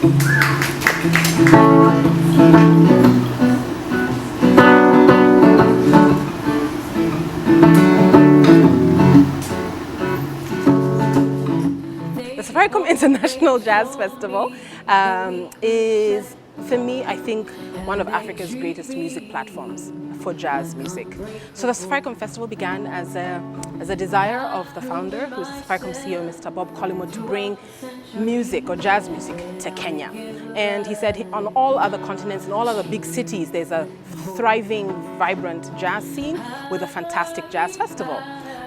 The Safaricom International Jazz Festival is, for me, I think, one of Africa's greatest music platforms for jazz music. So the Safaricom Festival began as a desire of the founder, who is the Safaricom CEO, Mr. Bob Collymore, to bring music or jazz music to Kenya. And he said on all other continents, in all other big cities, there's a thriving, vibrant jazz scene with a fantastic jazz festival.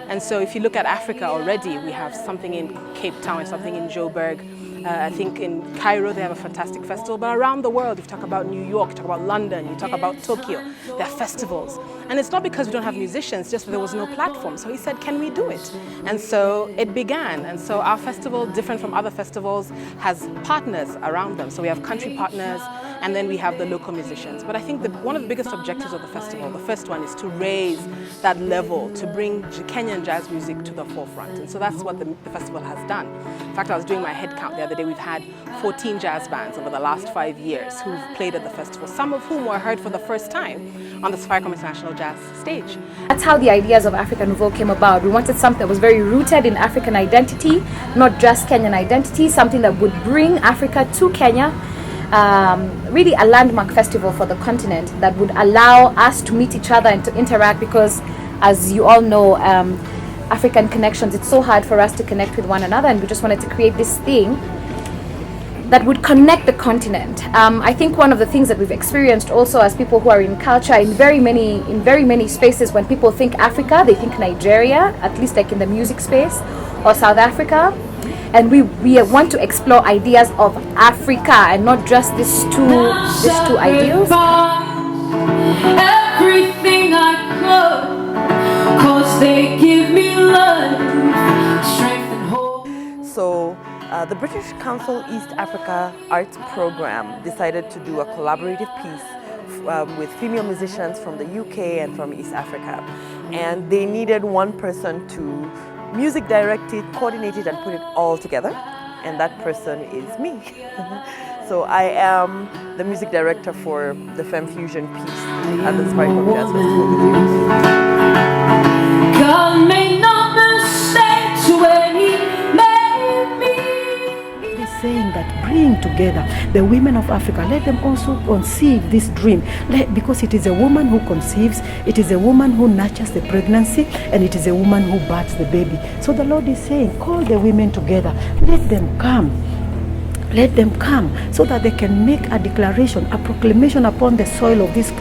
And so if you look at Africa already, we have something in Cape Town, something in Joburg. I think in Cairo they have a fantastic festival, but around the world, if you talk about New York, you talk about London, you talk about Tokyo, there are festivals. And it's not because we don't have musicians, just that there was no platform. So he said, can we do it? And so it began. And so our festival, different from other festivals, has partners around them. So we have country partners, and then we have the local musicians. But I think one of the biggest objectives of the festival, the first one, is to raise that level, to bring Kenyan jazz music to the forefront. And so that's what the festival has done. In fact, I was doing my head count the other day. We've had 14 jazz bands over the last 5 years who've played at the festival, some of whom were heard for the first time on the Safaricom International Jazz stage. That's how the ideas of Africa Nouveau came about. We wanted something that was very rooted in African identity, not just Kenyan identity, something that would bring Africa to Kenya. Really a landmark festival for the continent that would allow us to meet each other and to interact, because as you all know, African connections, it's so hard for us to connect with one another, and we just wanted to create this thing that would connect the continent. I think one of the things that we've experienced also as people who are in culture, in very many spaces, when people think Africa, they think Nigeria, at least like in the music space, or South Africa. And we want to explore ideas of Africa and not just these two ideals. Everything I could, 'cause they give me love, strength and hope. So the British Council East Africa Arts Program decided to do a collaborative piece with female musicians from the UK and from East Africa. And they needed one person to music direct it, coordinate it, and put it all together. And that person is me. So I am the music director for the Femme Fusion piece at the Safaricom Jazz Festival with you. God made no mistakes when he made me. He's saying that bring together the women of Africa, let them also conceive this dream, because it is a woman who conceives, it is a woman who nurtures the pregnancy, and it is a woman who births the baby. So the Lord is saying, call the women together, let them come. Let them come so that they can make a declaration, a proclamation upon the soil of this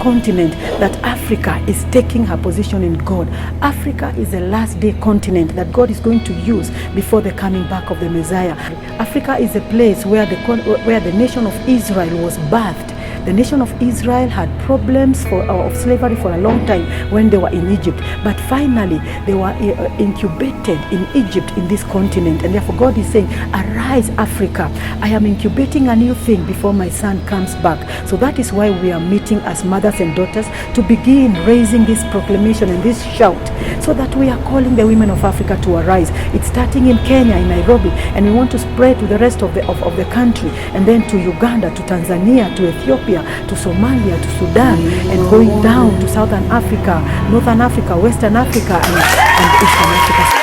continent that Africa is taking her position in God. Africa is a last day continent that God is going to use before the coming back of the Messiah. Africa is a place where the nation of Israel was birthed. The nation of Israel had problems of slavery for a long time when they were in Egypt. But finally, they were incubated in Egypt, in this continent. And therefore God is saying, arise Africa. I am incubating a new thing before my son comes back. So that is why we are meeting as mothers and daughters to begin raising this proclamation and this shout, so that we are calling the women of Africa to arise. It's starting in Kenya, in Nairobi, and we want to spread to the rest of the country, and then to Uganda, to Tanzania, to Ethiopia, to Somalia, to Sudan, and going down to Southern Africa, Northern Africa, Western Africa, and Eastern Africa.